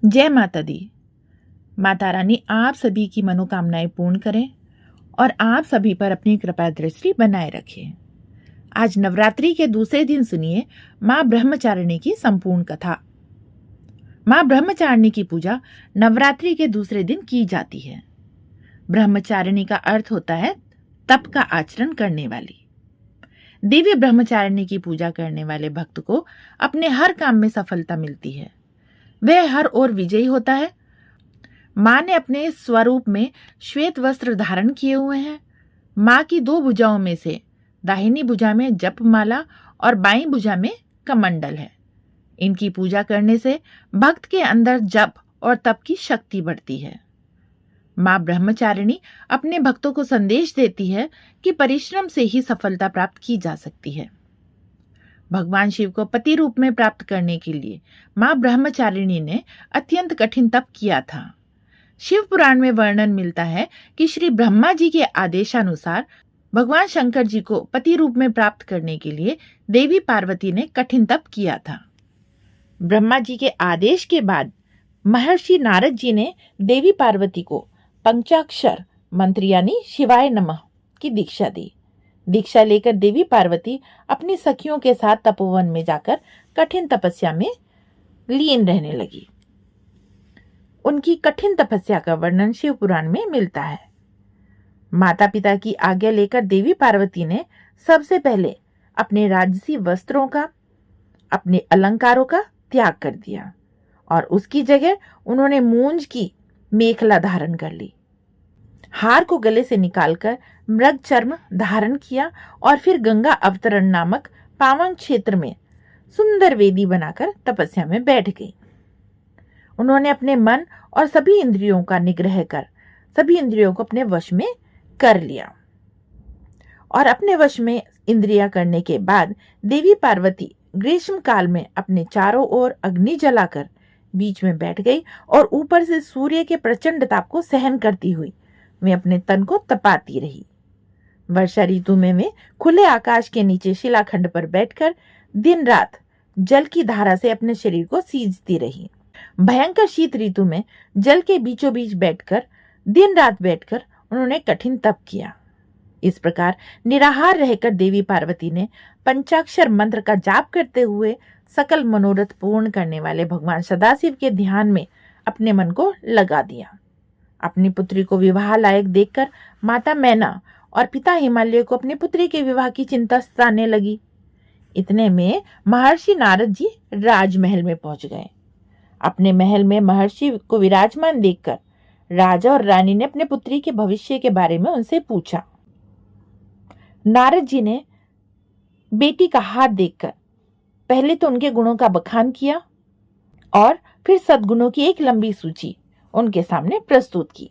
जय माता दी। माता रानी आप सभी की मनोकामनाएं पूर्ण करें और आप सभी पर अपनी कृपा दृष्टि बनाए रखें। आज नवरात्रि के दूसरे दिन सुनिए मां ब्रह्मचारिणी की संपूर्ण कथा। मां ब्रह्मचारिणी की पूजा नवरात्रि के दूसरे दिन की जाती है। ब्रह्मचारिणी का अर्थ होता है तप का आचरण करने वाली। देवी ब्रह्मचारिणी की पूजा करने वाले भक्त को अपने हर काम में सफलता मिलती है। वह हर ओर विजयी होता है। मां ने अपने स्वरूप में श्वेत वस्त्र धारण किए हुए हैं। मां की दो भुजाओं में से दाहिनी भुजा में जपमाला और बाईं भुजा में कमंडल है। इनकी पूजा करने से भक्त के अंदर जप और तप की शक्ति बढ़ती है। मां ब्रह्मचारिणी अपने भक्तों को संदेश देती है कि परिश्रम से ही सफलता प्राप्त की जा सकती है। भगवान शिव को पति रूप में प्राप्त करने के लिए मां ब्रह्मचारिणी ने अत्यंत कठिन तप किया था। शिव पुराण में वर्णन मिलता है कि श्री ब्रह्मा जी के आदेशानुसार भगवान शंकर जी को पति रूप में प्राप्त करने के लिए देवी पार्वती ने कठिन तप किया था। ब्रह्मा जी के आदेश के बाद महर्षि नारद जी ने देवी पार्वती को पंचाक्षर मंत्र यानी शिवाय नमः की दीक्षा दी। दीक्षा लेकर देवी पार्वती अपनी सखियों के साथ तपोवन में जाकर कठिन तपस्या में लीन रहने लगी। उनकी कठिन तपस्या का वर्णन शिव पुराण में मिलता है। माता पिता की आज्ञा लेकर देवी पार्वती ने सबसे पहले अपने राजसी वस्त्रों का, अपने अलंकारों का त्याग कर दिया और उसकी जगह उन्होंने मूंज की मेखला धारण कर ली। हार को गले से निकालकर मृग चर्म धारण किया और फिर गंगा अवतरण नामक पावन क्षेत्र में सुंदर वेदी बनाकर तपस्या में बैठ गई। उन्होंने अपने मन और सभी इंद्रियों का निग्रह कर सभी इंद्रियों को अपने वश में कर लिया और अपने वश में इंद्रियां करने के बाद देवी पार्वती ग्रीष्म काल में अपने चारों ओर अग्नि जलाकर बीच में बैठ गई और ऊपर से सूर्य के प्रचंड ताप को सहन करती हुई वे अपने तन को तपाती रही। वर्षा ऋतु में वे खुले आकाश के नीचे शिलाखंड पर बैठकर दिन रात जल की धारा से अपने शरीर को सींचती रही। भयंकर शीत ऋतु में जल के बीचों बीच बैठकर दिन रात बैठकर उन्होंने कठिन तप किया। इस प्रकार निराहार रहकर देवी पार्वती ने पंचाक्षर मंत्र का जाप करते हुए सकल मनोरथ पूर्ण करने वाले भगवान सदाशिव के ध्यान में अपने मन को लगा दिया। अपनी पुत्री को विवाह लायक देखकर माता मैना और पिता हिमालय को अपनी पुत्री के विवाह की चिंता सताने लगी। इतने में महर्षि नारद जी राजमहल में पहुंच गए। अपने महल में महर्षि को विराजमान देखकर राजा और रानी ने अपने पुत्री के भविष्य के बारे में उनसे पूछा। नारद जी ने बेटी का हाथ देखकर पहले तो उनके गुणों का बखान किया और फिर सद्गुणों की एक लंबी सूची उनके सामने प्रस्तुत की।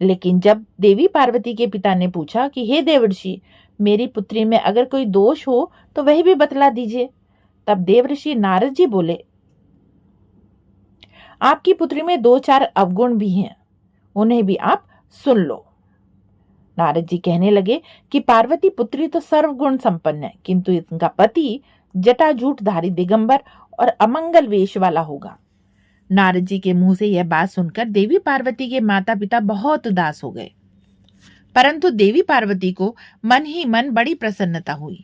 लेकिन जब देवी पार्वती के पिता ने पूछा कि हे देवर्षि, मेरी पुत्री में अगर कोई दोष हो तो वह भी बतला दीजिए, तब देवर्षि नारद जी बोले, आपकी पुत्री में 2-4 अवगुण भी हैं, उन्हें भी आप सुन लो। नारद जी कहने लगे कि पार्वती पुत्री तो सर्वगुण संपन्न है, किंतु इनका पति जटाजूटधारी दिगंबर और अमंगल वेश वाला होगा। नारद जी के मुंह से यह बात सुनकर देवी पार्वती के माता पिता बहुत उदास हो गए, परंतु देवी पार्वती को मन ही मन बड़ी प्रसन्नता हुई।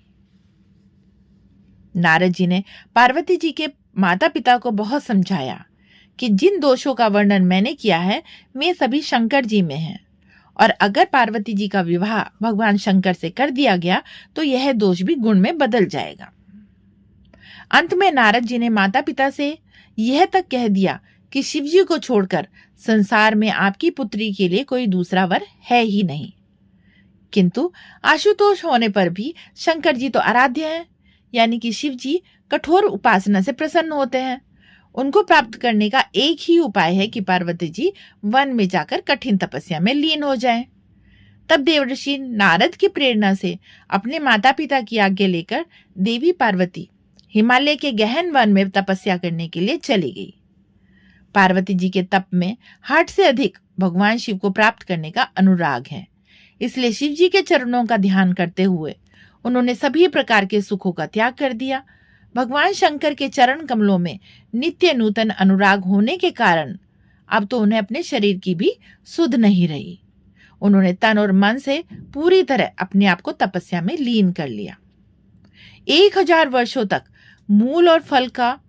नारद जी ने पार्वती जी के माता पिता को बहुत समझाया कि जिन दोषों का वर्णन मैंने किया है वे सभी शंकर जी में हैं और अगर पार्वती जी का विवाह भगवान शंकर से कर दिया गया तो यह दोष भी गुण में बदल जाएगा। अंत में नारद जी ने माता पिता से यह तक कह दिया कि शिव जी को छोड़कर संसार में आपकी पुत्री के लिए कोई दूसरा वर है ही नहीं। किंतु आशुतोष होने पर भी शंकर जी तो आराध्य हैं, यानी कि शिव जी कठोर उपासना से प्रसन्न होते हैं। उनको प्राप्त करने का एक ही उपाय है कि पार्वती जी वन में जाकर कठिन तपस्या में लीन हो जाएं। तब देवर्षि नारद की प्रेरणा से अपने माता पिता की आज्ञा लेकर देवी पार्वती हिमालय के गहन वन में तपस्या करने के लिए चली गई। पार्वती जी के तप में हठ से अधिक भगवान शिव को प्राप्त करने का अनुराग है, इसलिए शिव जी के चरणों का ध्यान करते हुए उन्होंने सभी प्रकार के सुखों का त्याग कर दिया। भगवान शंकर के चरण कमलों में नित्य नूतन अनुराग होने के कारण अब तो उन्हें अपने शरीर की भी सुध नहीं रही। उन्होंने तन और मन से पूरी तरह अपने आप को तपस्या में लीन कर लिया। 1000 वर्षों तक मूल और फल का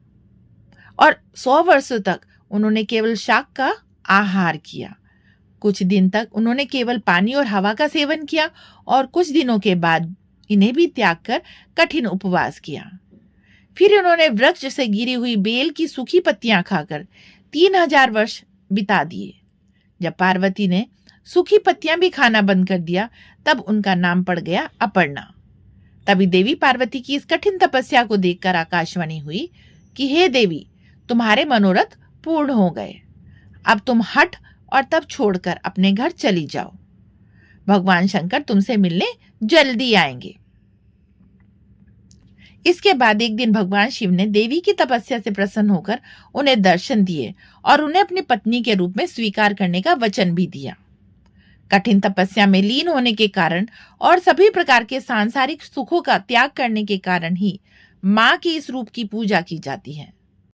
और 100 वर्षों तक उन्होंने केवल शाक का आहार किया। कुछ दिन तक उन्होंने केवल पानी और हवा का सेवन किया और कुछ दिनों के बाद इन्हें भी त्याग कर कठिन उपवास किया। फिर उन्होंने वृक्ष से गिरी हुई बेल की सूखी पत्तियां खाकर 3000 वर्ष बिता दिए। जब पार्वती ने सूखी पत्तियां भी खाना बंद कर दिया तब उनका नाम पड़ गया अपर्णा। तभी देवी पार्वती की इस कठिन तपस्या को देखकर आकाशवाणी हुई कि हे देवी, तुम्हारे मनोरथ पूर्ण हो गए। अब तुम हठ और तप छोड़कर अपने घर चली जाओ। भगवान शंकर तुमसे मिलने जल्दी आएंगे। इसके बाद एक दिन भगवान शिव ने देवी की तपस्या से प्रसन्न होकर उन्हें दर्शन दिए और उन्हें अपनी पत्नी के रूप में स्वीकार करने का वचन भी दिया। कठिन तपस्या में लीन होने के कारण और सभी प्रकार के सांसारिक सुखों का त्याग करने के कारण ही मां के इस रूप की पूजा की जाती है।